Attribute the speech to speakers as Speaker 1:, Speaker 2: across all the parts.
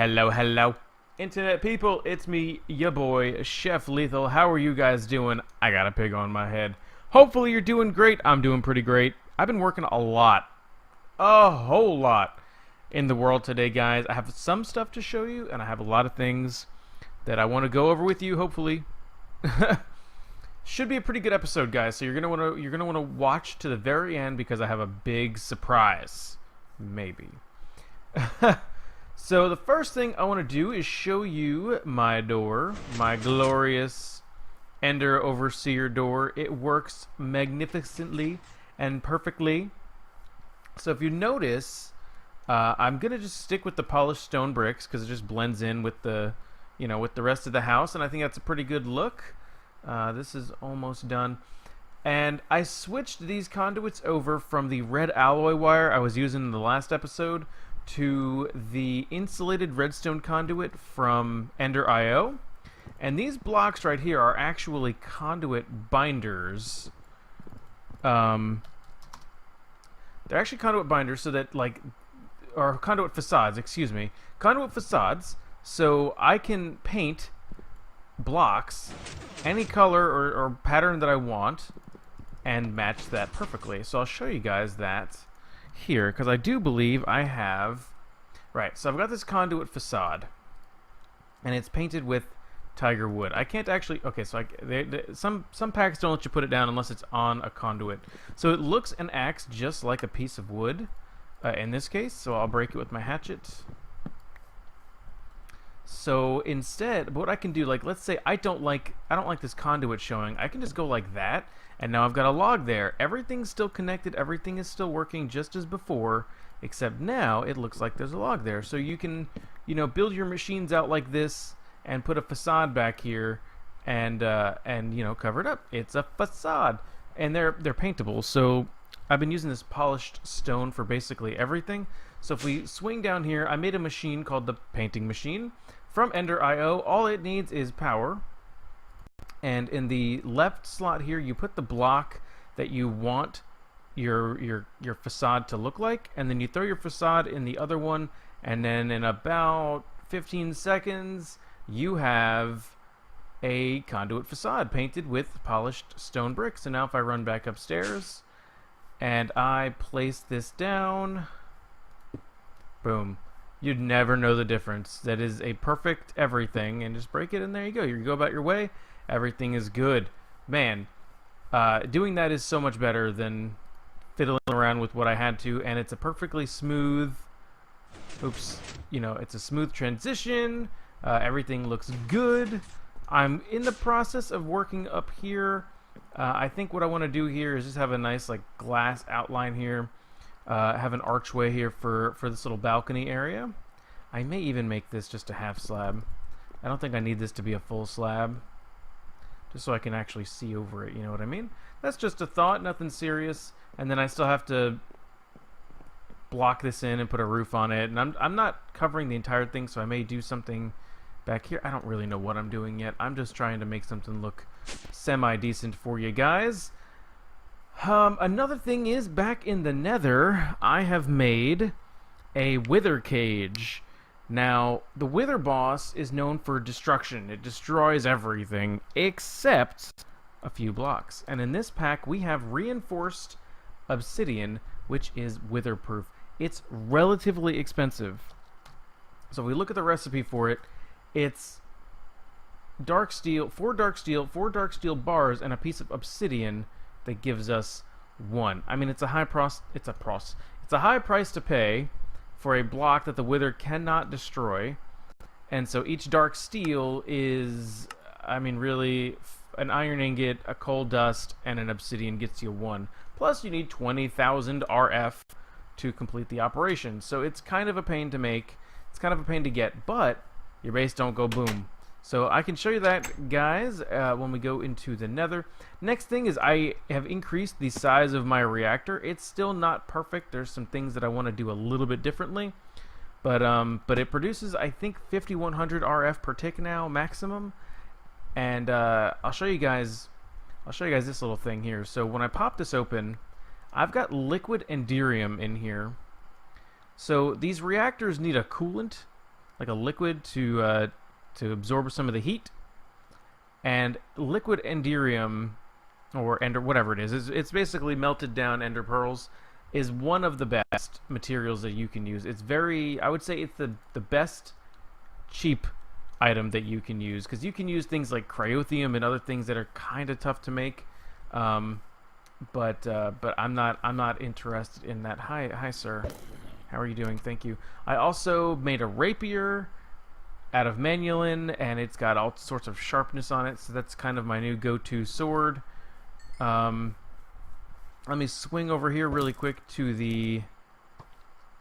Speaker 1: Hello, Internet people, it's me, your boy, Chef Lethal. How are you guys doing? I got a pig on my head. Hopefully you're doing great. I'm doing pretty great. I've been working a whole lot in the world today, guys. I have some stuff to show you, and I have a lot of things that I want to go over with you, hopefully. Should be a pretty good episode, guys, so you're gonna want to watch to the very end because I have a big surprise. Maybe. So the first thing I want to do is show you my door, my glorious Ender Overseer door. It works magnificently and perfectly. So if you notice, I'm gonna just stick with the polished stone bricks because it just blends in with the, with the rest of the house, and I think that's a pretty good look. This is almost done. And I switched these conduits over from the red alloy wire I was using in the last episode to the insulated redstone conduit from Ender IO. And these blocks right here are actually conduit binders. They're actually conduit binders so that, or conduit facades, excuse me. Conduit facades, so I can paint blocks any color or pattern that I want and match that perfectly. So I'll show you guys that here, because I do believe I have... Right, so I've got this conduit facade, and it's painted with tiger wood. I can't actually... Okay, so some packs don't let you put it down unless it's on a conduit. So it looks and acts just like a piece of wood in this case, so I'll break it with my hatchet. So instead, what I can do, let's say I don't like this conduit showing, I can just go like that, and now I've got a log there. Everything's still connected, everything is still working just as before, except now it looks like there's a log there. So you can, build your machines out like this and put a facade back here and cover it up. It's a facade, and they're paintable. So I've been using this polished stone for basically everything. So if we swing down here, I made a machine called the painting machine from Ender IO. All it needs is power. And in the left slot here, you put the block that you want your facade to look like, and then you throw your facade in the other one, and then in about 15 seconds, you have a conduit facade painted with polished stone bricks. And now if I run back upstairs and I place this down, boom. You'd never know the difference. That is a perfect everything, and just break it, and there you go. You go about your way. Everything is good. Man, doing that is so much better than fiddling around with what I had to, and it's a perfectly smooth... Oops. It's a smooth transition. Everything looks good. I'm in the process of working up here. I think what I want to do here is just have a nice, glass outline here. Have an archway here for this little balcony area. I may even make this just a half slab. I don't think I need this to be a full slab, just so I can actually see over it, you know what I mean? That's just a thought, nothing serious. And then I still have to block this in and put a roof on it, and I'm not covering the entire thing, so I may do something back here. I don't really know what I'm doing yet. I'm just trying to make something look semi-decent for you guys. Another thing is, back in the Nether, I have made a wither cage. Now, the wither boss is known for destruction. It destroys everything except a few blocks. And in this pack, we have reinforced obsidian, which is witherproof. It's relatively expensive. So if we look at the recipe for it, it's dark steel, 4 dark steel bars, and a piece of obsidian that gives us 1. I mean, it's a high price to pay for a block that the wither cannot destroy. And so each dark steel is, I mean, really, an iron ingot, a coal dust, and an obsidian gets you 1. Plus, you need 20,000 RF to complete the operation. So it's kind of a pain to make. It's kind of a pain to get, but your base don't go boom. So I can show you that, guys, when we go into the Nether. Next thing is I have increased the size of my reactor. It's still not perfect. There's some things that I want to do a little bit differently. But it produces, I think, 5100 RF per tick now, maximum. And I'll show you guys this little thing here. So when I pop this open, I've got liquid enderium in here. So these reactors need a coolant. like a liquid to absorb some of the heat. And liquid enderium, or ender, whatever it is, it's basically melted down ender pearls, is one of the best materials that you can use. It's very, I would say it's the best cheap item that you can use, because you can use things like cryothium and other things that are kind of tough to make. But I'm not interested in that. Hi sir, how are you doing? Thank you. I also made a rapier out of manulin, and it's got all sorts of sharpness on it, so that's kind of my new go-to sword. Let me swing over here really quick to the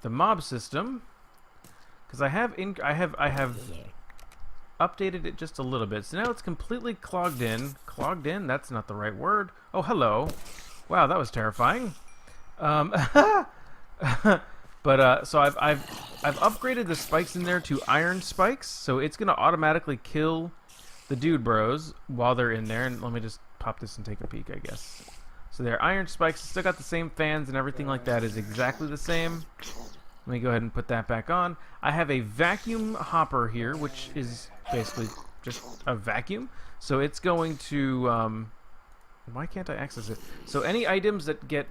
Speaker 1: mob system, because I have updated it just a little bit. So now it's completely clogged in. Clogged in? That's not the right word. Oh, hello. Wow, that was terrifying. But so I've upgraded the spikes in there to iron spikes, so it's gonna automatically kill the dude bros while they're in there. And let me just pop this and take a peek, I guess. So they're iron spikes. Still got the same fans and everything like that is exactly the same. Let me go ahead and put that back on. I have a vacuum hopper here, which is basically just a vacuum. So it's going to why can't I access it? So any items that get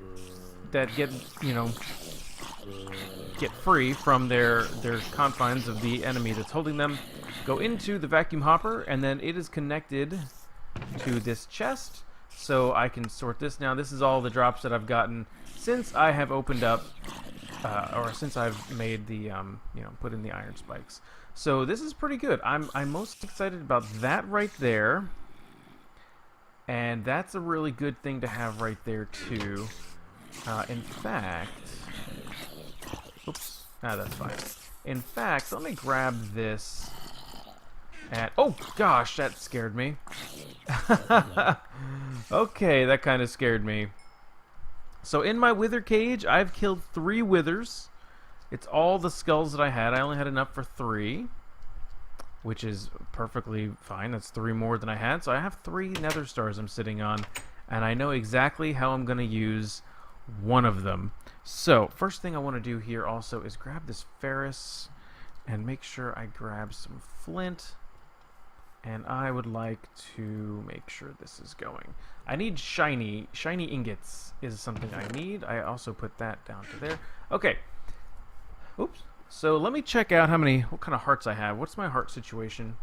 Speaker 1: you know, get free from their confines of the enemy that's holding them go into the vacuum hopper, and then it is connected to this chest, so I can sort this. Now this is all the drops that I've gotten since I have opened up or since I've made the you know, put in the iron spikes. So this is pretty good. I'm most excited about that right there, and that's a really good thing to have right there too. In fact, oops, that's fine. In fact, let me grab this. And oh gosh, that scared me. Okay, that kind of scared me. So in my wither cage, I've killed 3 withers. It's all the skulls that I had. I only had enough for 3, which is perfectly fine. That's 3 more than I had. So I have 3 nether stars I'm sitting on, and I know exactly how I'm going to use one of them. So first thing I want to do here also is grab this ferrous and make sure I grab some flint. And I would like to make sure this is going. I need shiny ingots is something I need. I also put that down to there. Okay. Oops. So let me check out what kind of hearts I have. What's my heart situation?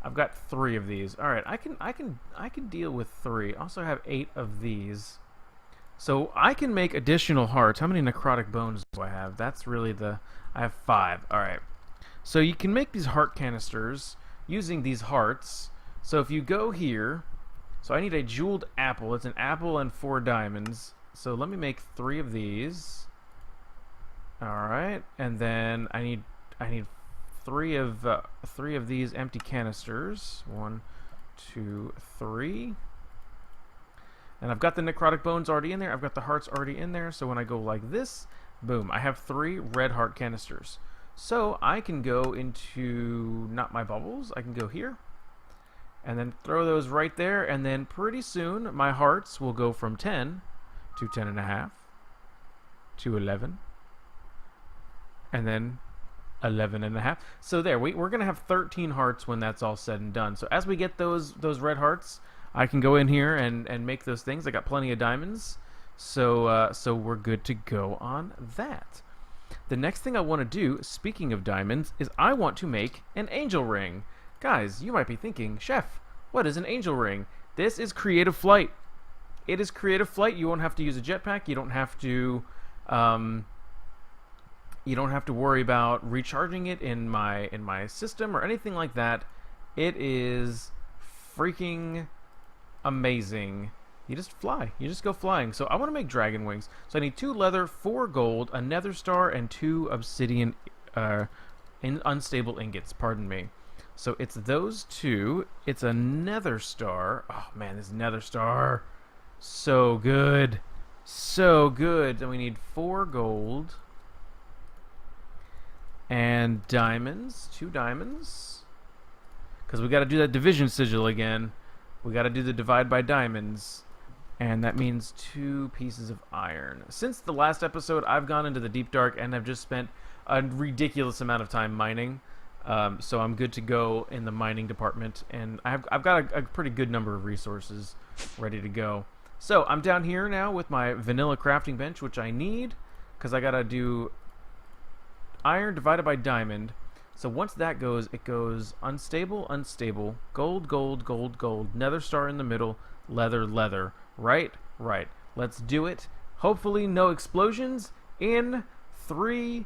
Speaker 1: I've got 3 of these. All right, I can deal with 3. Also have 8 of these. So I can make additional hearts. How many necrotic bones do I have? That's really I have 5. All right. So you can make these heart canisters using these hearts. So if you go here, so I need a jeweled apple. It's an apple and 4 diamonds. So let me make 3 of these. All right, and then I need 3 of these empty canisters. 1, 2, 3. And I've got the necrotic bones already in there. I've got the hearts already in there. So when I go like this, boom, I have 3 red heart canisters. So I can go into, not my bubbles, I can go here and then throw those right there, and then pretty soon my hearts will go from 10 to 10.5 to 11 and then 11.5. So there, we're gonna have 13 hearts when that's all said and done. So as we get those red hearts, I can go in here and make those things. I got plenty of diamonds, so we're good to go on that. The next thing I want to do, speaking of diamonds, is I want to make an angel ring. Guys, you might be thinking, Chef, what is an angel ring? This is creative flight. It is creative flight. You won't have to use a jetpack. You don't have to worry about recharging it in my system or anything like that. It is freaking amazing. You just fly. You just go flying. So I want to make dragon wings. So I need 2 leather, 4 gold, a nether star, and 2 obsidian unstable ingots. Pardon me. So it's those 2. It's a nether star. Oh man, this nether star, so good, so good. And we need 4 gold and diamonds. 2 diamonds, because we got to do that division sigil again. We got to do the divide by diamonds. And that means 2 pieces of iron. Since the last episode, I've gone into the deep dark and I've just spent a ridiculous amount of time mining. So I'm good to go in the mining department, and I've got a pretty good number of resources ready to go. So I'm down here now with my vanilla crafting bench, which I need because I gotta do iron divided by diamond. So once that goes, it goes unstable, unstable, gold, gold, gold, gold, nether star in the middle, leather, leather. Right? Right. Let's do it. Hopefully no explosions in 3.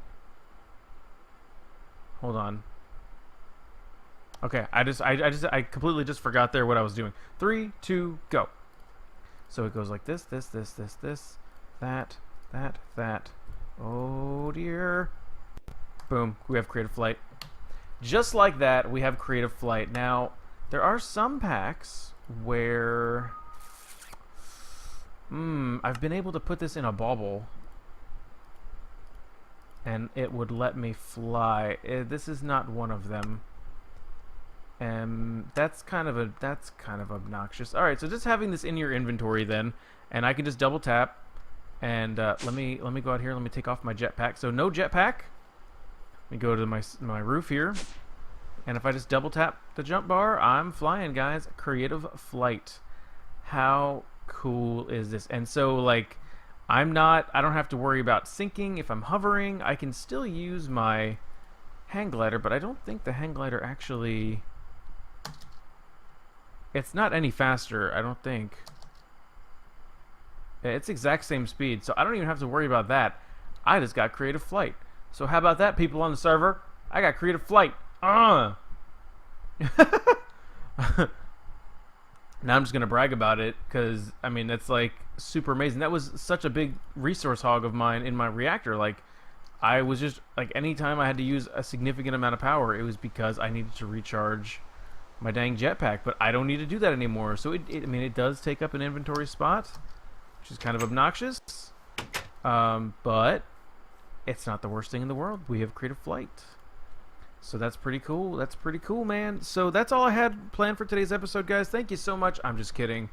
Speaker 1: Hold on. Okay, I completely just forgot there what I was doing. 3, 2, go. So it goes like this, this, this, this, this, that, that, that. Oh dear. Boom, we have creative flight. Just like that, we have creative flight. Now, there are some packs where I've been able to put this in a bauble and it would let me fly. This is not one of them. That's kind of obnoxious. All right, so just having this in your inventory then, and I can just double tap, and let me go out here. Let me take off my jetpack. So no jetpack. Let me go to my roof here, and if I just double tap the jump bar, I'm flying, guys. Creative flight. How cool is this? And so like, I don't have to worry about sinking. If I'm hovering, I can still use my hang glider, but I don't think the hang glider actually. It's not any faster, I don't think. It's exact same speed, so I don't even have to worry about that. I just got creative flight. So how about that, people on the server? I got creative flight. Now I'm just gonna brag about it, because I mean that's like super amazing. That was such a big resource hog of mine in my reactor. Like, I was just like, anytime I had to use a significant amount of power, it was because I needed to recharge my dang jetpack, but I don't need to do that anymore. So I mean, it does take up an inventory spot, which is kind of obnoxious, but it's not the worst thing in the world. We have creative flight, so that's pretty cool. That's pretty cool, man. So that's all I had planned for today's episode, guys. Thank you so much. I'm just kidding,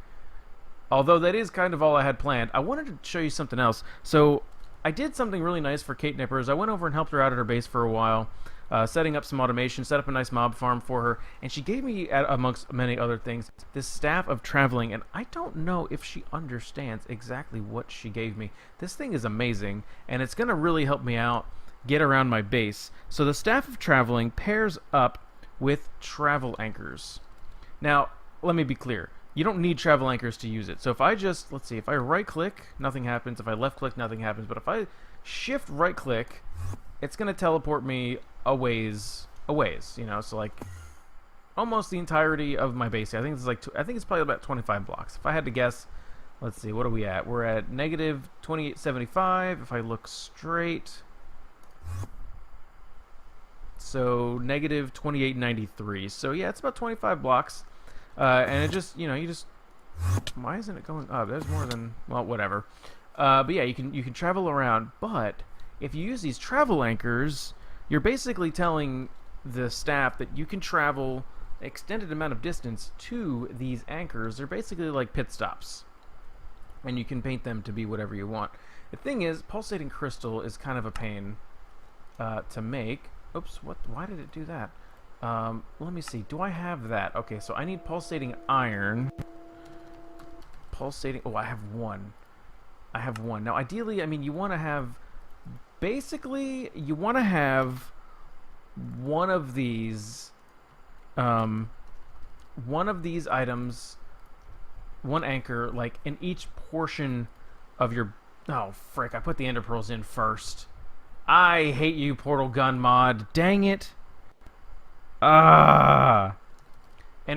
Speaker 1: although that is kind of all I had planned. I wanted to show you something else. So I did something really nice for Kate Nippers. I went over and helped her out at her base for a while, setting up some automation, set up a nice mob farm for her, and she gave me, amongst many other things, this staff of traveling, and I don't know if she understands exactly what she gave me. This thing is amazing, and it's going to really help me out get around my base. So the staff of traveling pairs up with travel anchors. Now, let me be clear. You don't need travel anchors to use it. So if I just, let's see, if I right click, nothing happens. If I left click, nothing happens. But if I shift right click, it's going to teleport me a ways, you know, so like almost the entirety of my base. I think it's like, I think it's probably about 25 blocks. If I had to guess, let's see, what are we at? We're at negative 2875. If I look straight, so negative 2893. So yeah, it's about 25 blocks. And it just, you know, you just, why isn't it going up? There's more than, well, whatever. But yeah, you can travel around, but if you use these travel anchors, you're basically telling the staff that you can travel an extended amount of distance to these anchors. They're basically like pit stops, and you can paint them to be whatever you want. The thing is, pulsating crystal is kind of a pain to make. Oops, what? Why did it do that? Let me see. Do I have that? Okay, so I need pulsating iron. Pulsating. Oh, I have one. I have one. Now, ideally, I mean, you want to have. Basically, you want to have one of these items, one anchor, like in each portion of your. Oh frick! I put the ender pearls in first. I hate you, portal gun mod. Dang it! Ender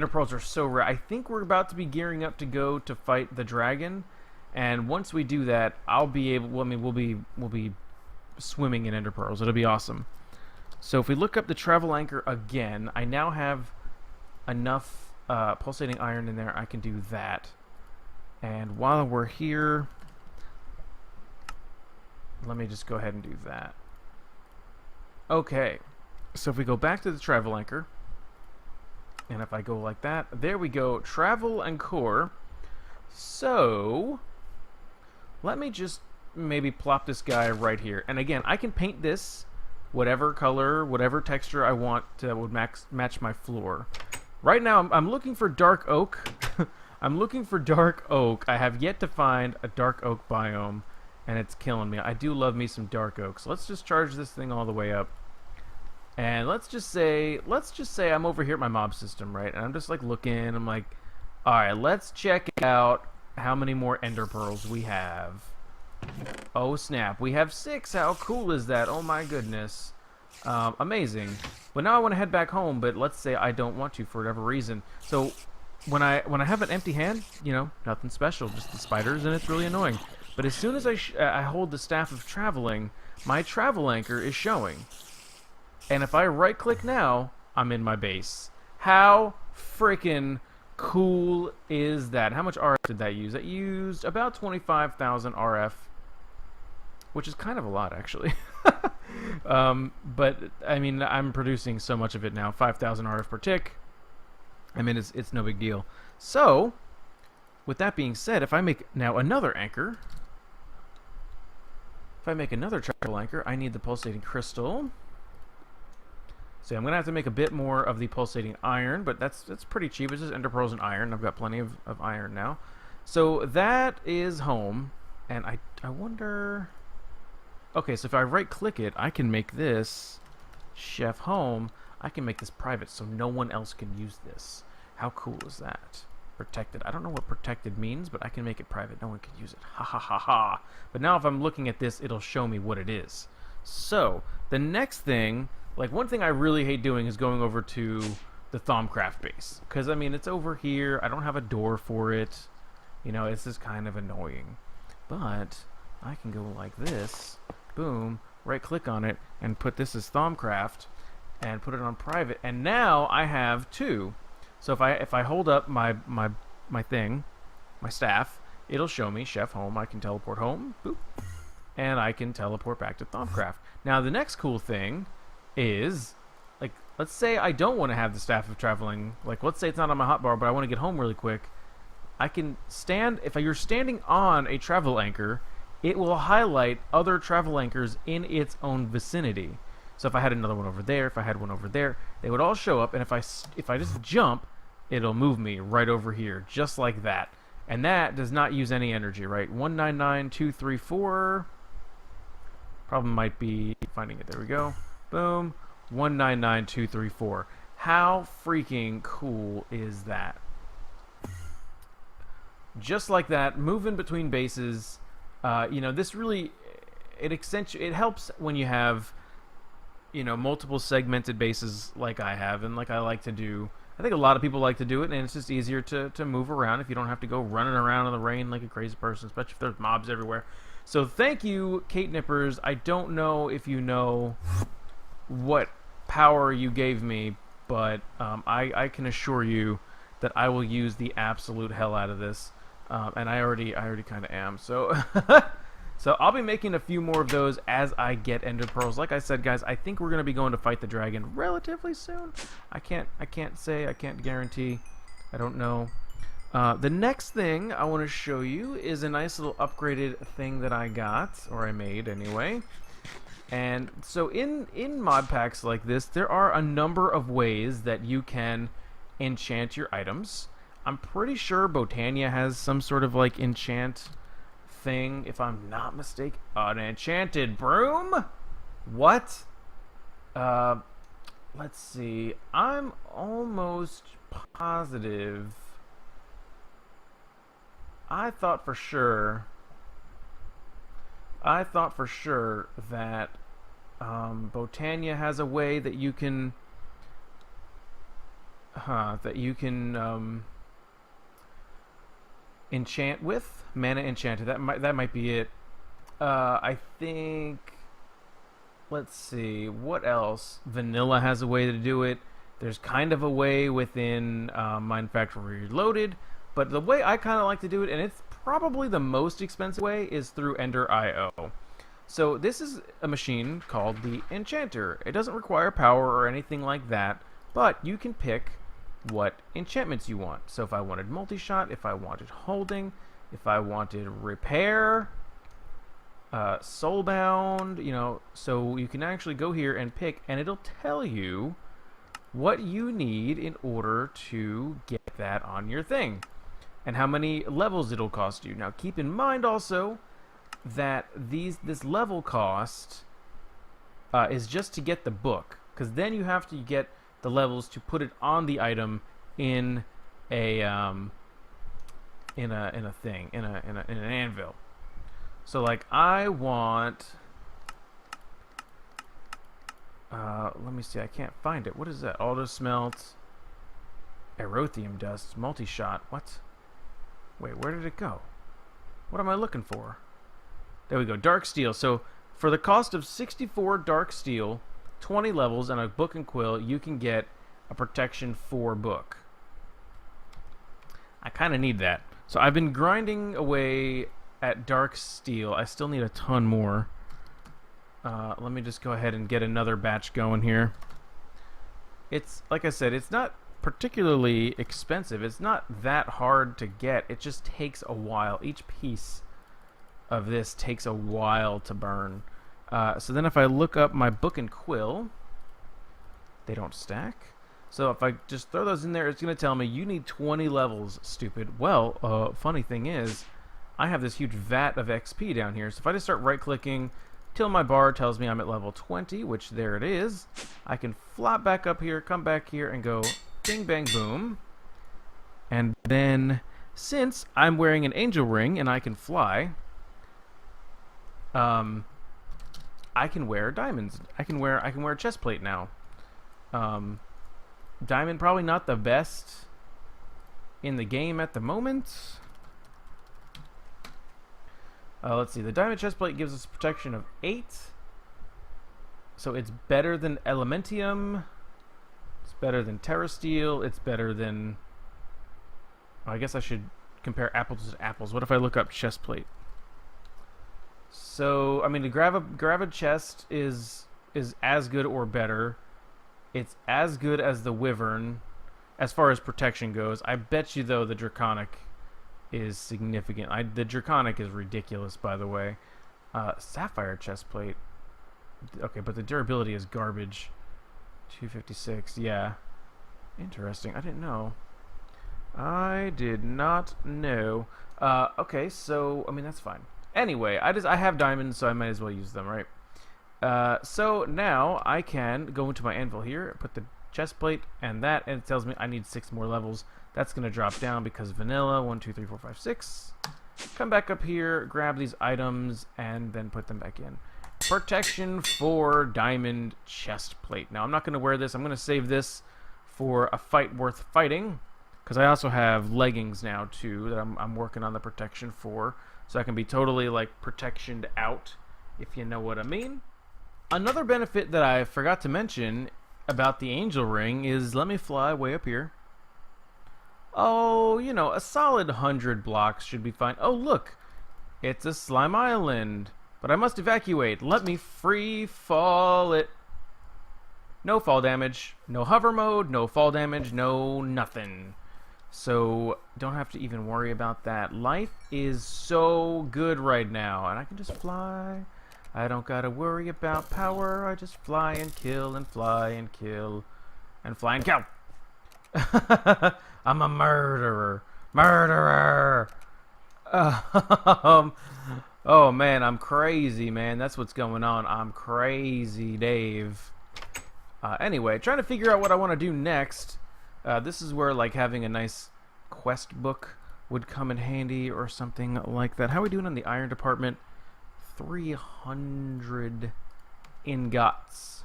Speaker 1: pearls are so rare. I think we're about to be gearing up to go to fight the dragon, and once we do that, I'll be able. Well, I mean, we'll be swimming in ender pearls. It'll be awesome. So if we look up the travel anchor again, I now have enough pulsating iron in there. I can do that. And while we're here, let me just go ahead and do that. Okay. So if we go back to the travel anchor, and if I go like that, there we go, travel and core. So let me just maybe plop this guy right here. And again, I can paint this whatever color, whatever texture I want would match my floor. Right now, I'm looking for dark oak. I'm looking for dark oak. I have yet to find a dark oak biome, and it's killing me. I do love me some dark oak. So let's just charge this thing all the way up. And let's just say I'm over here at my mob system, right? And I'm just like looking. I'm like, all right, let's check out how many more ender pearls we have. Oh snap, we have 6. How cool is that? Oh my goodness. Amazing. But now I want to head back home, but let's say I don't want to for whatever reason. So when I have an empty hand, you know, nothing special, just the spiders, and it's really annoying. But as soon as I hold the Staff of Traveling, my travel anchor is showing. And if I right click now, I'm in my base. How freaking cool is that? How much RF did that use? That used about 25,000 RF, which is kind of a lot actually. But I mean, I'm producing so much of it now. 5,000 RF per tick. I mean, it's no big deal. So, with that being said, if I make now another anchor, if I make another travel anchor, I need the pulsating crystal. So I'm gonna have to make a bit more of the pulsating iron, but that's pretty cheap. It's just ender pearls and iron. I've got plenty of iron now. So that is home, and I wonder. Okay, so if I right click it, I can make this chef home. I can make this private so no one else can use this. How cool is that? Protected. I don't know what protected means, but I can make it private. No one can use it. Ha ha ha ha. But now if I'm looking at this, it'll show me what it is. So the next thing, like one thing I really hate doing is going over to the Thaumcraft base. Because, I mean, it's over here. I don't have a door for it. You know, it's just kind of annoying. But I can go like this. Boom. Right click on it and put this as Thaumcraft and put it on private. And now I have 2. So if I hold up my thing, my staff, it'll show me chef home. I can teleport home. Boop. And I can teleport back to Thaumcraft. Now the next cool thing is, like, let's say I don't want to have the Staff of Traveling. Like, let's say it's not on my hotbar, but I want to get home really quick. I can stand, if you're standing on a travel anchor, it will highlight other travel anchors in its own vicinity. So if I had another one over there, if I had one over there, they would all show up, and if I just jump, it'll move me right over here, just like that. And that does not use any energy, right? 199234. Problem might be finding it. There we go. Boom. 199234. How freaking cool is that? Just like that, moving between bases. You know, this really it helps when you have, you know, multiple segmented bases like I have and like I like to do. I think a lot of people like to do it, and it's just easier to move around if you don't have to go running around in the rain like a crazy person, especially if there's mobs everywhere. So thank you, Kate Nippers. I don't know if you know what power you gave me, but I can assure you that I will use the absolute hell out of this, and I already kind of am. So so I'll be making a few more of those as I get ender pearls. Like I said, guys, I think we're gonna be going to fight the dragon relatively soon. I can't say, I can't guarantee. I don't know. The next thing I want to show you is a nice little upgraded thing that I got, or I made anyway. And so in mod packs like this, there are a number of ways that you can enchant your items. I'm pretty sure Botania has some sort of like enchant thing, if I'm not mistaken. An enchanted broom? What? Let's see. I'm almost positive. I thought for sure that Botania has a way that you can enchant with mana enchanted. That might be it. I think. Let's see, what else? Vanilla has a way to do it. There's kind of a way within Mind Factory Reloaded, but the way I kind of like to do it, and it's probably the most expensive way, is through Ender.io. So this is a machine called the Enchanter. It doesn't require power or anything like that, but you can pick what enchantments you want. So if I wanted multi-shot, if I wanted holding, if I wanted repair, soulbound, you know, so you can actually go here and pick, and it'll tell you what you need in order to get that on your thing, and how many levels it'll cost you. Now, keep in mind also that this level cost is just to get the book, because then you have to get the levels to put it on the item in an anvil. So like I want, let me see, I can't find it. What is that? Auto smelt, erothium dust, multi-shot. What? Wait, where did it go? What am I looking for? There we go, dark steel. So for the cost of 64 dark steel, 20 levels, and a book and quill, you can get a protection 4 book. I kind of need that. So I've been grinding away at dark steel. I still need a ton more. Let me just go ahead and get another batch going here. It's, like I said, it's not particularly expensive. It's not that hard to get. It just takes a while. Each piece of this takes a while to burn. So then if I look up my book and quill, they don't stack. So if I just throw those in there, it's going to tell me you need 20 levels, stupid. Well, funny thing is, I have this huge vat of XP down here. So if I just start right-clicking till my bar tells me I'm at level 20, which there it is, I can flop back up here, come back here, and go bing, bang, boom. And then, since I'm wearing an angel ring and I can fly, I can wear diamonds. I can wear a chest plate now. Diamond probably not the best in the game at the moment. Let's see. The diamond chest plate gives us protection of 8. So it's better than elementium. It's better than terrasteel. It's better than... I guess I should compare apples to apples. What if I look up chest plate? So, I mean, the grab a chest is as good or better. It's as good as the wyvern as far as protection goes. I bet you, though, the draconic is significant. The draconic is ridiculous, by the way. Sapphire chestplate. Okay, but the durability is garbage. 256, yeah. Interesting. I didn't know. I did not know. Okay, so, I mean, that's fine. Anyway, I have diamonds, so I might as well use them, right? So now I can go into my anvil here, put the chest plate and that, and it tells me I need 6 more levels. That's going to drop down because vanilla, 1, 2, 3, 4, 5, 6. Come back up here, grab these items, and then put them back in. Protection for diamond chest plate. Now, I'm not going to wear this. I'm going to save this for a fight worth fighting, because I also have leggings now, too, that I'm working on the protection for, so I can be totally, like, protectioned out, if you know what I mean. Another benefit that I forgot to mention about the angel ring is, let me fly way up here. Oh, you know, a solid 100 blocks should be fine. Oh, look, it's a slime island, but I must evacuate. Let me free fall it. No fall damage, no hover mode, no fall damage, no nothing. So, don't have to even worry about that. Life is so good right now, and I can just fly. I don't gotta worry about power. I just fly and kill and fly and kill and fly and kill. I'm a murderer. Murderer! Oh, man, I'm crazy, man. That's what's going on. I'm crazy, Dave. Anyway, trying to figure out what I want to do next. This is where, like, having a nice quest book would come in handy or something like that. How are we doing on the iron department? 300 ingots.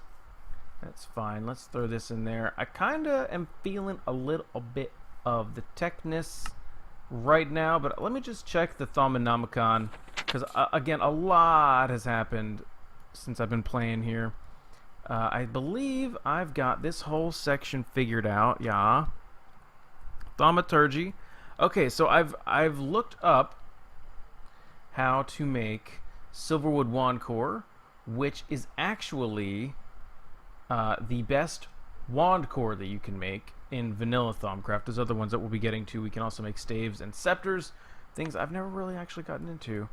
Speaker 1: That's fine. Let's throw this in there. I kind of am feeling a little bit of the techness right now, but let me just check the Thaumonomicon, because, again, a lot has happened since I've been playing here. I believe I've got this whole section figured out. Yeah. Thaumaturgy. Okay, so I've looked up how to make Silverwood Wand Core, which is actually the best wand core that you can make in vanilla Thaumcraft. There's other ones that we'll be getting to. We can also make staves and scepters, things I've never really actually gotten into.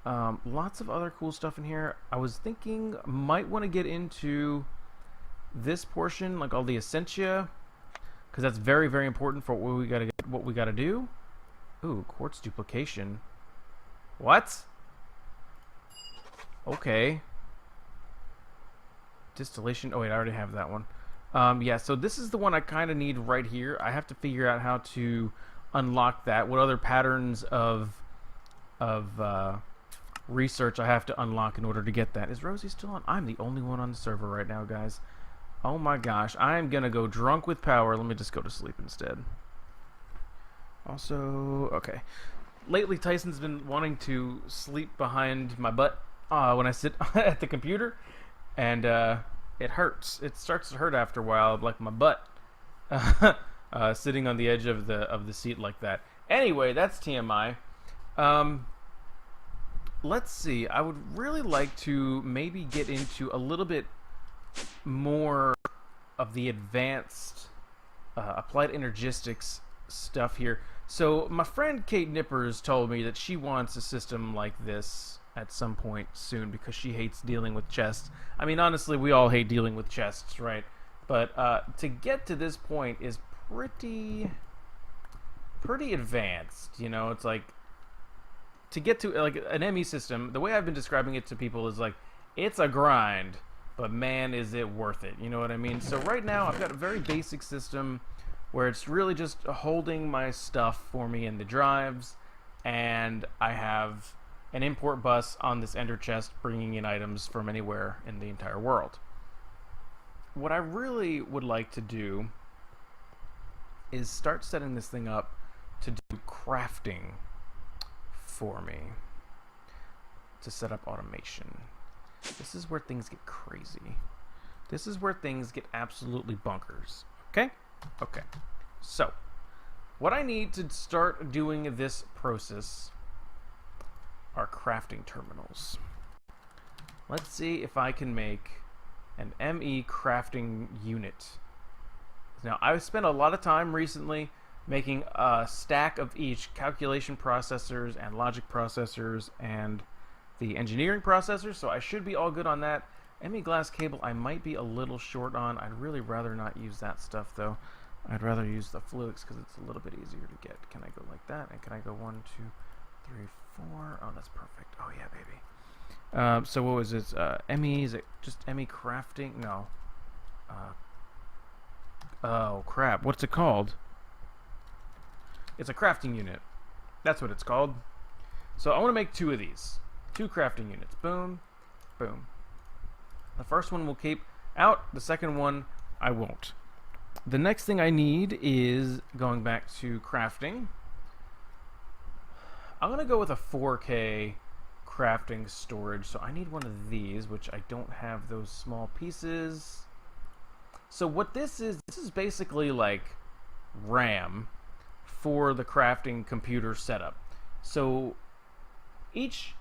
Speaker 1: Lots of other cool stuff in here. I was thinking might want to get into this portion, like all the essentia, because that's very, very important for what we gotta do. Ooh, quartz duplication. What? Okay. Distillation. Oh wait, I already have that one. Yeah, so this is the one I kind of need right here. I have to figure out how to unlock that. What other patterns of research I have to unlock in order to get that. Is Rosie still on? I'm the only one on the server right now, guys. Oh my gosh, I am gonna go drunk with power. Let me just go to sleep instead. Also, okay. Lately, Tyson's been wanting to sleep behind my butt when I sit at the computer, and it hurts. It starts to hurt after a while, like my butt, sitting on the edge of the seat like that. Anyway, that's TMI. Let's see. I would really like to maybe get into a little bit more of the advanced applied energistics stuff here. So my friend Kate Nippers told me that she wants a system like this at some point soon because she hates dealing with chests. I mean, honestly, we all hate dealing with chests, right? But to get to this point is pretty advanced. You know, it's like to get to like an ME system. The way I've been describing it to people is like it's a grind, but man, is it worth it. You know what I mean? So right now I've got a very basic system where it's really just holding my stuff for me in the drives, and I have an import bus on this ender chest bringing in items from anywhere in the entire world. What I really would like to do is start setting this thing up to do crafting for me, to set up automation. This is where things get crazy. This is where things get absolutely bonkers. Okay? Okay. So, what I need to start doing this process are crafting terminals. Let's see if I can make an ME crafting unit. Now, I've spent a lot of time recently making a stack of each calculation processors and logic processors and the engineering processors, so I should be all good on that. ME glass cable I might be a little short on. I'd really rather not use that stuff though. I'd rather use the fluix because it's a little bit easier to get. Can I go like that? And can I go 1, 2, 3, 4? Oh, that's perfect. Oh yeah, baby. So what was it? ME, is it just ME crafting? No. Oh crap, what's it called? It's a crafting unit. That's what it's called. So I want to make 2 of these. 2 crafting units. Boom, boom. The first one will keep out. The second one I won't. The next thing I need is going back to crafting. I'm going to go with a 4K crafting storage. So I need one of these, which I don't have those small pieces. So what this is basically like RAM for the crafting computer setup. So each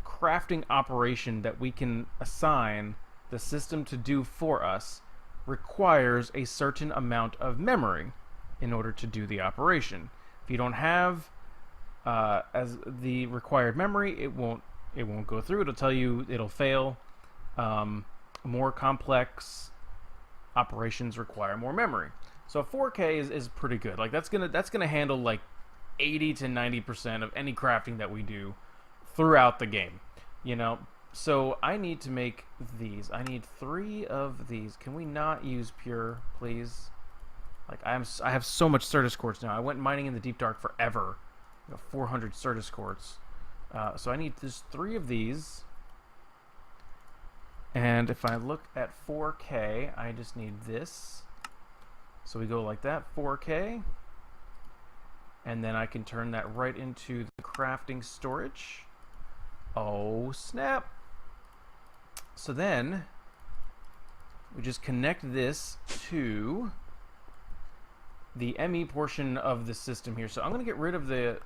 Speaker 1: crafting operation that we can assign the system to do for us requires a certain amount of memory in order to do the operation. If you don't have as the required memory, it won't go through. It'll tell you it'll fail. More complex operations require more memory. So 4K is pretty good. Like that's gonna handle like 80 to 90% of any crafting that we do throughout the game. You know, so I need to make these. I need 3 of these. Can we not use pure, please? Like I have so much Certus quartz now. I went mining in the deep dark forever. I got 400 Certus quartz. So I need just 3 of these. And if I look at 4K, I just need this. So we go like that, 4K. And then I can turn that right into the crafting storage. Oh, snap. So then we just connect this to the ME portion of the system here. So I'm going to get rid of the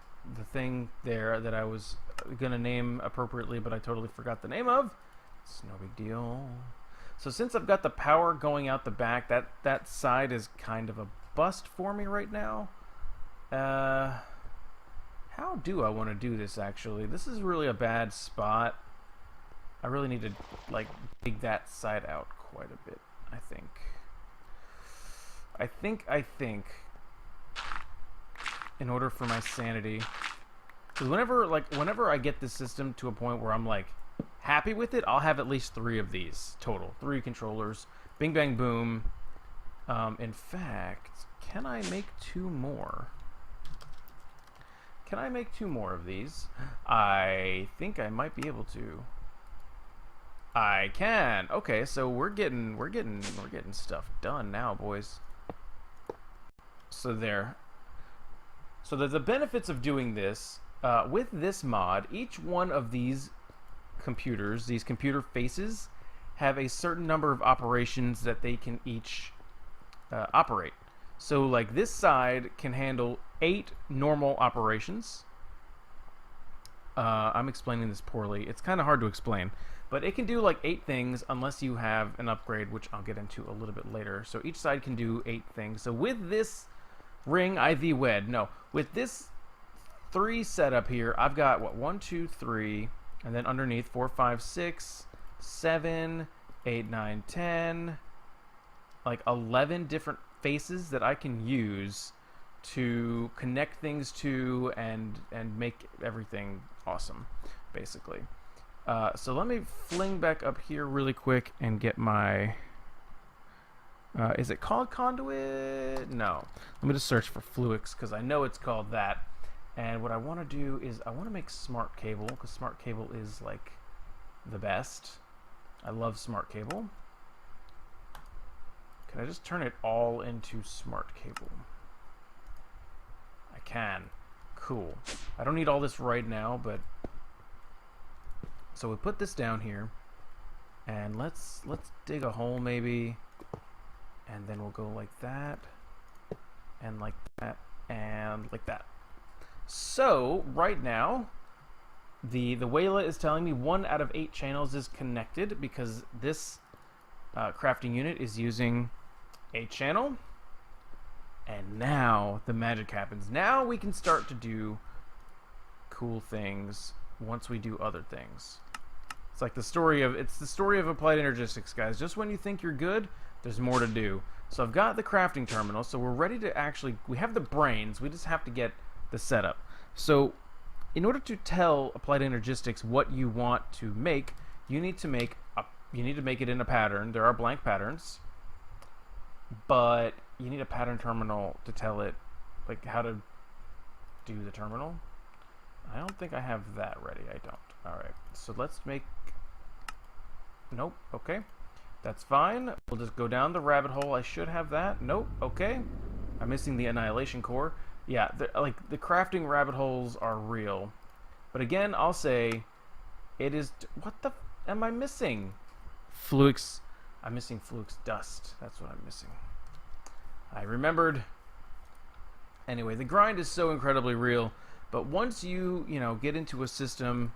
Speaker 1: thing there that I was going to name appropriately, but I totally forgot the name of. It's no big deal. So since I've got the power going out the back, that side is kind of a bust for me right now. How do I want to do this, actually? This is really a bad spot. I really need to, like, dig that side out quite a bit, I think. I think, in order for my sanity... Because whenever I get this system to a point where I'm, like, happy with it, I'll have at least 3 of these total. 3 controllers. Bing, bang, boom. In fact, can I make 2 more? Can I make 2 more of these? I think I might be able to. I can. Okay, so we're getting stuff done now, boys. So there. So the benefits of doing this with this mod, each one of these computers, these computer faces, have a certain number of operations that they can each operate. So like this side can handle 8 normal operations. I'm explaining this poorly. It's kind of hard to explain. But it can do like 8 things unless you have an upgrade, which I'll get into a little bit later. So each side can do 8 things. So with this ring IV wed, no, with this 3 setup here, I've got what, 1, 2, 3, and then underneath 4, 5, 6, 7, 8, 9, 10, like 11 different faces that I can use to connect things to and make everything awesome, basically. So let me fling back up here really quick and get my... is it called conduit? No. Let me just search for Fluix because I know it's called that. And what I want to do is I want to make smart cable because smart cable is like the best. I love smart cable. Can I just turn it all into smart cable? I can. Cool. I don't need all this right now, but... So we put this down here, and let's dig a hole maybe, and then we'll go like that, and like that, and like that. So right now, the Wayla is telling me 1 out of 8 channels is connected because this crafting unit is using a channel, and now the magic happens. Now we can start to do cool things once we do other things. It's like the story of applied energistics, guys. Just when you think you're good, there's more to do. So I've got the crafting terminal, so we're ready to actually, we have the brains, we just have to get the setup. So in order to tell applied energistics what you want to make, you need to make it in a pattern. There are blank patterns, but you need a pattern terminal to tell it like how to do the terminal. I don't think I have that ready. I don't. Alright, so let's make... Nope, okay. That's fine. We'll just go down the rabbit hole. I should have that. Nope, okay. I'm missing the annihilation core. Yeah, like the crafting rabbit holes are real. But again, I'll say it is... What the... am I missing? Fluix... I'm missing Fluix dust. That's what I'm missing. I remembered. Anyway, the grind is so incredibly real. But once you get into a system,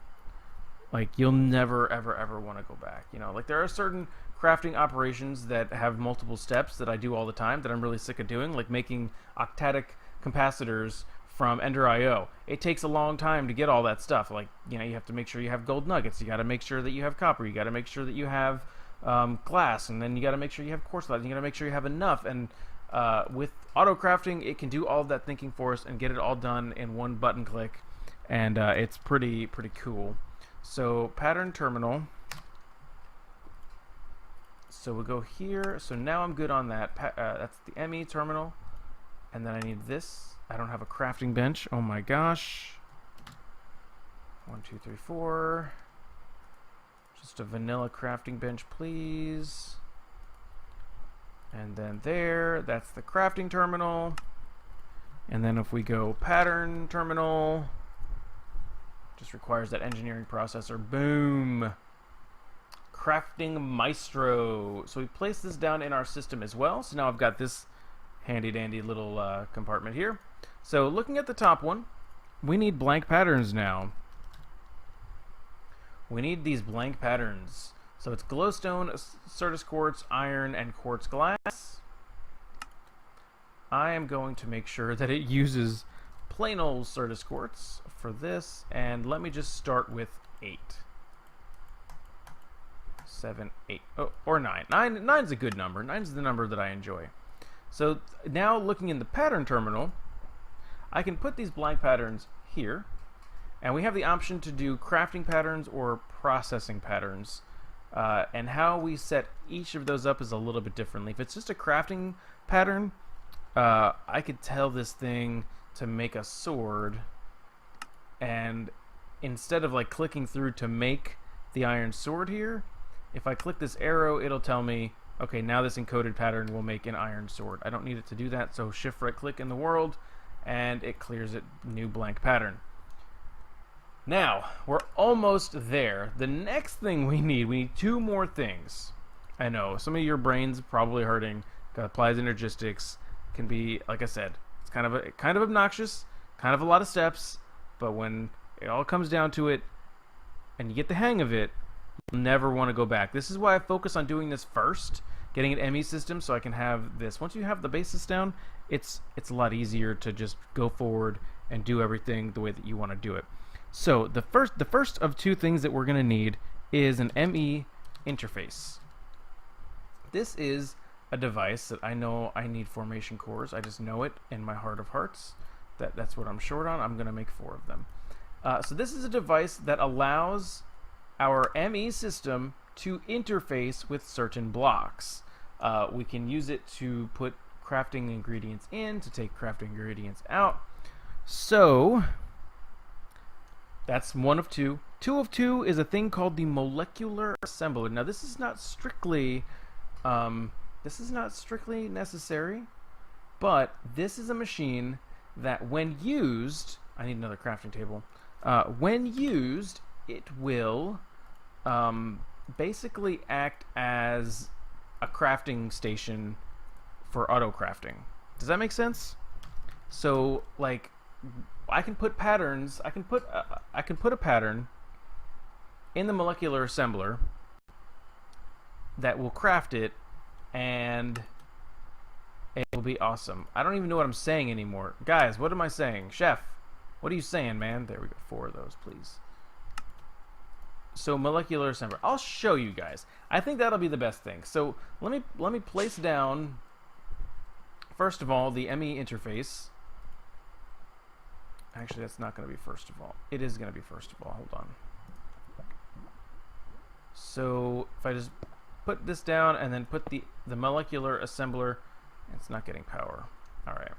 Speaker 1: like, you'll never, ever, ever want to go back. Like, there are certain crafting operations that have multiple steps that I do all the time that I'm really sick of doing, like making octatic capacitors from Ender IO. It takes a long time to get all that stuff. Like, you have to make sure you have gold nuggets. You got to make sure that you have copper. You got to make sure that you have glass, and then you got to make sure you have quartz lead. You got to make sure you have enough. And with auto crafting, it can do all of that thinking for us and get it all done in one button click, and it's pretty cool. So pattern terminal. So we'll go here. So now I'm good on that. That's the ME terminal, and then I need this. I don't have a crafting bench. Oh my gosh. 1, 2, 3, 4. Just a vanilla crafting bench, please. And then there, that's the crafting terminal. And then if we go pattern terminal, just requires that engineering processor. Boom! Crafting Maestro. So we place this down in our system as well. So now I've got this handy dandy little compartment here. So looking at the top one, we need blank patterns now. We need these blank patterns. So it's glowstone, Certus quartz, iron, and quartz glass. I am going to make sure that it uses plain old Certus quartz for this, and let me just start with 8. 7, 8, oh, or 9. 9's a good number. 9's the number that I enjoy. So now looking in the pattern terminal, I can put these blank patterns here, and we have the option to do crafting patterns or processing patterns. And how we set each of those up is a little bit differently. If it's just a crafting pattern, I could tell this thing to make a sword, and instead of like clicking through to make the iron sword here, if I click this arrow, it'll tell me, okay, now this encoded pattern will make an iron sword. I don't need it to do that, so shift right click in the world and it clears it, new blank pattern. Now, we're almost there. The next thing we need 2 more things. I know, some of your brains probably hurting. Got applied energistics. Can be, like I said, it's kind of obnoxious, kind of a lot of steps, but when it all comes down to it and you get the hang of it, you'll never want to go back. This is why I focus on doing this first, getting an ME system so I can have this. Once you have the basis down, it's a lot easier to just go forward and do everything the way that you want to do it. So the first of 2 things that we're going to need is an ME interface. This is a device that I know I need formation cores. I just know it in my heart of hearts. That's what I'm short on. I'm going to make 4 of them. So this is a device that allows our ME system to interface with certain blocks. We can use it to put crafting ingredients in, to take crafting ingredients out. So that's 1 of 2. 2 of 2 is a thing called the molecular assembler. Now this is not strictly necessary, but this is a machine that when used, I need another crafting table. When used, it will basically act as a crafting station for auto crafting. Does that make sense? So like, I can put patterns. I can put a pattern in the molecular assembler that will craft it, and it will be awesome. I don't even know what I'm saying anymore, guys. What am I saying, Chef? What are you saying, man? There we go. 4 of those, please. So molecular assembler. I'll show you guys. I think that'll be the best thing. So let me place down first of all the ME interface. Actually, that's not going to be first of all. It is going to be first of all. Hold on. So if I just put this down and then put the molecular assembler, it's not getting power. All right.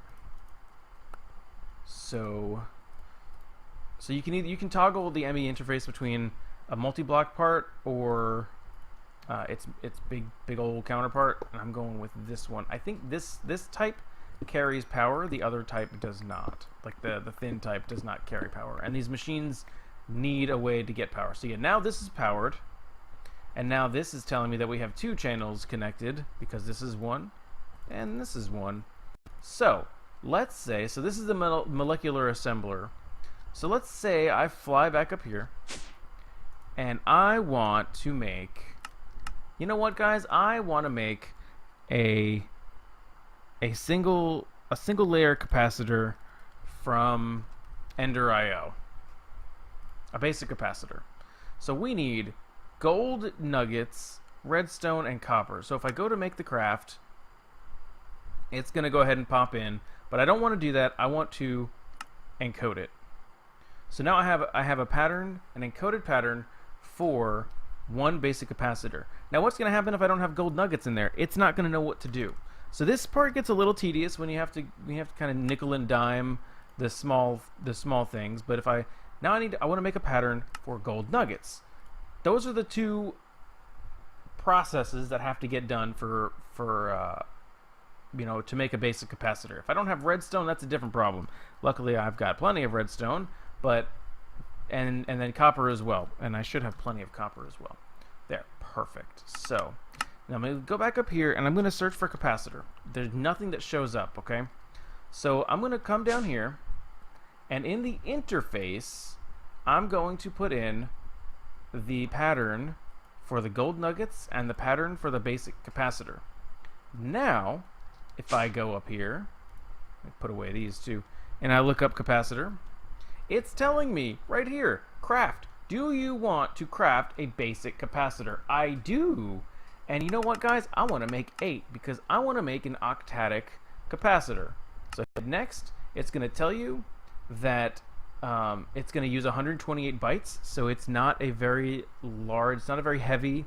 Speaker 1: So you can toggle the ME interface between a multi-block part or its big old counterpart, and I'm going with this one. I think this type carries power, the other type does not. Like the thin type does not carry power, and these machines need a way to get power. So yeah, now this is powered, and now this is telling me that we have 2 channels connected because this is 1 and this is 1. So let's say, so this is the molecular assembler. So let's say I fly back up here and I want to make, you know what guys, I want to make a single layer capacitor from Ender.io, a basic capacitor. So we need gold nuggets, redstone, and copper. So if I go to make the craft, it's going to go ahead and pop in, but I don't want to do that. I want to encode it. So now I have a pattern, an encoded pattern for 1 basic capacitor. Now what's going to happen if I don't have gold nuggets in there? It's not going to know what to do. So this part gets a little tedious when you have to kind of nickel and dime the small things. But if I want to make a pattern for gold nuggets. Those are the 2 processes that have to get done for to make a basic capacitor. If I don't have redstone, that's a different problem. Luckily, I've got plenty of redstone, but and then copper as well. And I should have plenty of copper as well. There, perfect. So now I'm going to go back up here and I'm going to search for capacitor. There's nothing that shows up, okay? So I'm going to come down here, and in the interface, I'm going to put in the pattern for the gold nuggets and the pattern for the basic capacitor. Now, if I go up here, let me put away these 2. and I look up capacitor, it's telling me right here, craft. Do you want to craft a basic capacitor? I do. And you know what, guys? I want to make 8 because I want to make an octadic capacitor. So next, it's going to tell you that it's going to use 128 bytes, so it's not a very large, it's not a very heavy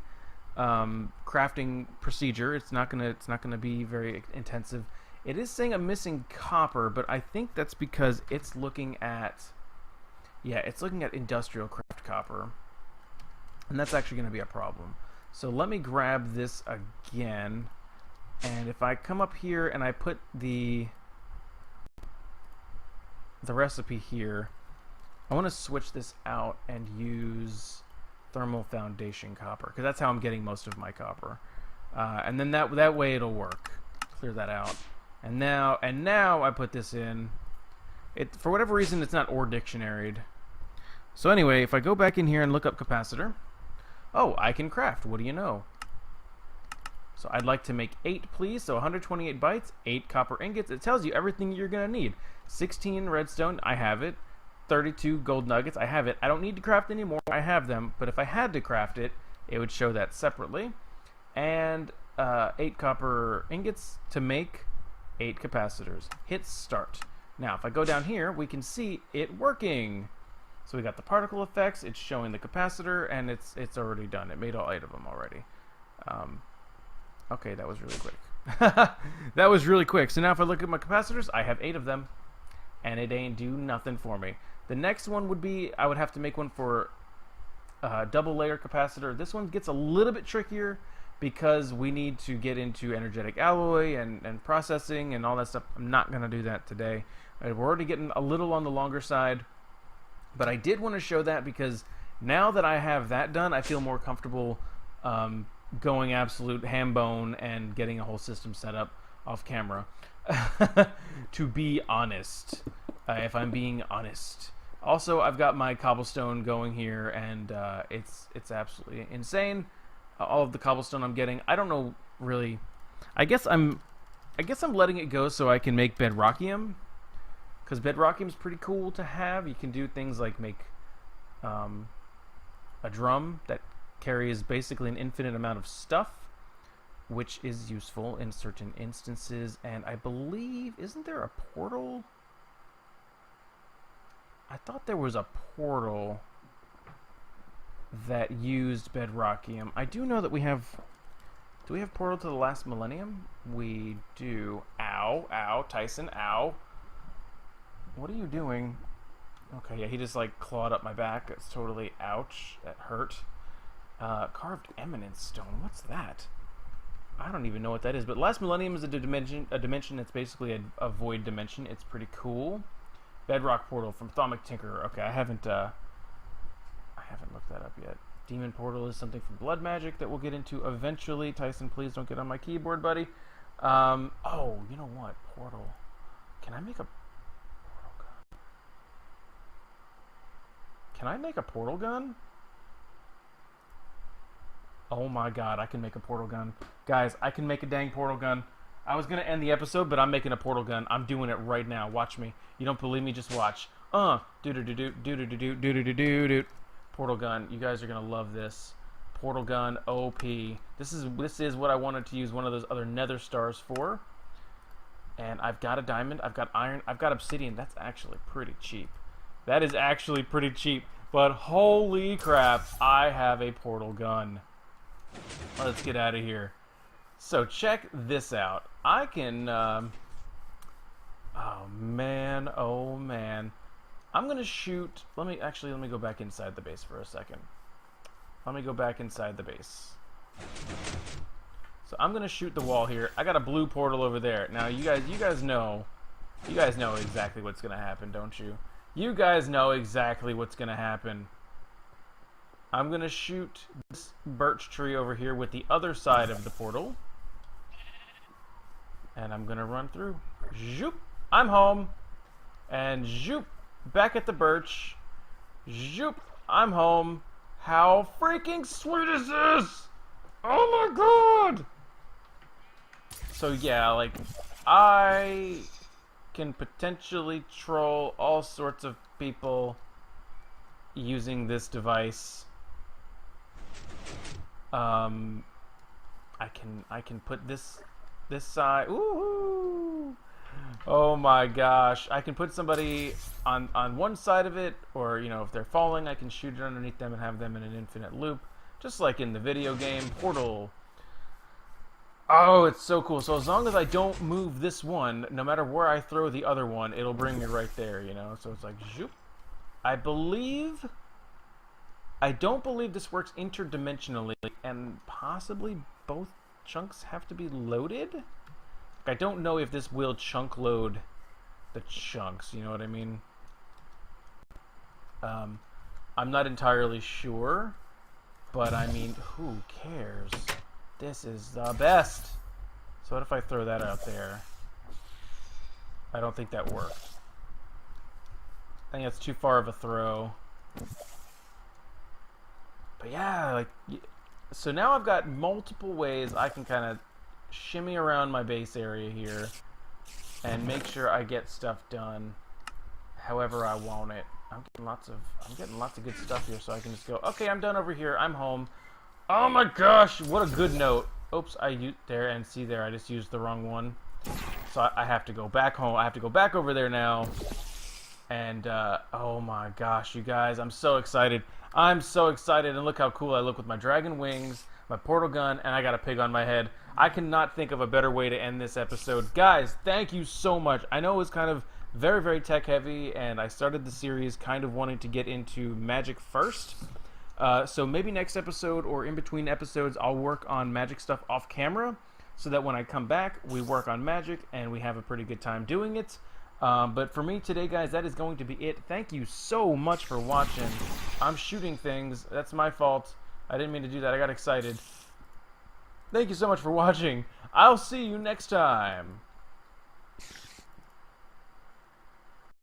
Speaker 1: crafting procedure. It's not gonna be very intensive. It is saying I'm missing copper, but I think that's because it's looking at, yeah, it's looking at industrial craft copper, and that's actually going to be a problem. So let me grab this again, and if I come up here and I put the recipe here, I want to switch this out and use thermal foundation copper, because that's how I'm getting most of my copper, and then that way it'll work. Clear that out, and now I put this in. It, for whatever reason, it's not or dictionaried. So anyway, if I go back in here and look up capacitor, oh, I can craft. What do you know? So I'd like to make 8, please. So 128 bytes, 8 copper ingots. It tells you everything you're gonna need. 16 redstone, I have it. 32 gold nuggets, I have it. I don't need to craft anymore, I have them, but if I had to craft it, it would show that separately. And 8 copper ingots to make 8 capacitors. Hit start. Now, if I go down here, we can see it working. So we got the particle effects, it's showing the capacitor, and it's already done. It made all 8 of them already. Okay, that was really quick. That was really quick. So now if I look at my capacitors, I have 8 of them, and it ain't do nothing for me. The next one would be, I would have to make one for double layer capacitor. This one gets a little bit trickier because we need to get into energetic alloy and processing and all that stuff. I'm not going to do that today. We're already getting a little on the longer side, but I did want to show that because now that I have that done, I feel more comfortable going absolute ham bone and getting a whole system set up off camera. To be honest, if I'm being honest. Also, I've got my cobblestone going here, and it's absolutely insane. All of the cobblestone I'm getting, I don't know really. I guess I'm letting it go so I can make bedrockium, because bedrockium's pretty cool to have. You can do things like make a drum that carries basically an infinite amount of stuff, which is useful in certain instances. And I believe, isn't there a portal? I thought there was a portal that used bedrockium. I do know that we have... Do we have portal to the last millennium? We do. Ow, ow, Tyson, ow. What are you doing? Okay, yeah, he just like clawed up my back. It's totally ouch. That hurt. Carved eminence stone. What's that? I don't even know what that is. But last millennium is a dimension that's basically a void dimension. It's pretty cool. Bedrock portal from Thaumic Tinkerer. Okay, I haven't looked that up yet. Demon portal is something from blood magic that we'll get into eventually. Tyson, please don't get on my keyboard, buddy. Oh, you know what? Portal. Can I make a portal gun? Can I make a portal gun? Oh my god, I can make a portal gun. Guys, I can make a dang portal gun. I was going to end the episode, but I'm making a portal gun. I'm doing it right now. Watch me. You don't believe me? Just watch. Do-do-do-do-do-do-do-do-do-do-do. Portal gun. You guys are going to love this. Portal gun OP. This is what I wanted to use one of those other nether stars for. And I've got a diamond. I've got iron. I've got obsidian. That's actually pretty cheap. That is actually pretty cheap. But holy crap, I have a portal gun. Let's get out of here. So check this out. I can, oh man, I'm gonna shoot, let me go back inside the base for a second. Let me go back inside the base. So I'm gonna shoot the wall here. I got a blue portal over there. Now you guys know exactly what's gonna happen, don't you? You guys know exactly what's gonna happen. I'm gonna shoot this birch tree over here with the other side of the portal. And I'm gonna run through. Zoop! I'm home. And zoop! Back at the birch. Zoop! I'm home. How freaking sweet is this? Oh my god! So yeah, like, I can potentially troll all sorts of people using this device. I can put this side. Ooh! Oh my gosh! I can put somebody on one side of it, or you know, if they're falling, I can shoot it underneath them and have them in an infinite loop, just like in the video game Portal. Oh, it's so cool. So as long as I don't move this one, no matter where I throw the other one, it'll bring me right there, you know? So it's like, zoop. I don't believe this works interdimensionally, and possibly both chunks have to be loaded? I don't know if this will chunk load the chunks, you know what I mean? I'm not entirely sure, but I mean, who cares? This is the best. So what if I throw that out there? I don't think that worked. I think that's too far of a throw. But yeah, like, so now I've got multiple ways I can kind of shimmy around my base area here and make sure I get stuff done however I want it. I'm getting lots of good stuff here, so I can just go, okay, I'm done over here. I'm home. Oh my gosh, what a good note. Oops, there, and see there, I just used the wrong one. So I have to go back home. I have to go back over there now. And, oh my gosh, you guys, I'm so excited. I'm so excited, and look how cool I look with my dragon wings, my portal gun, and I got a pig on my head. I cannot think of a better way to end this episode. Guys, thank you so much. I know it was kind of very, very tech heavy, and I started the series kind of wanting to get into magic first. So maybe next episode or in between episodes, I'll work on magic stuff off camera so that when I come back, we work on magic and we have a pretty good time doing it. But for me today, guys, that is going to be it. Thank you so much for watching. I'm shooting things. That's my fault. I didn't mean to do that. I got excited. Thank you so much for watching. I'll see you next time.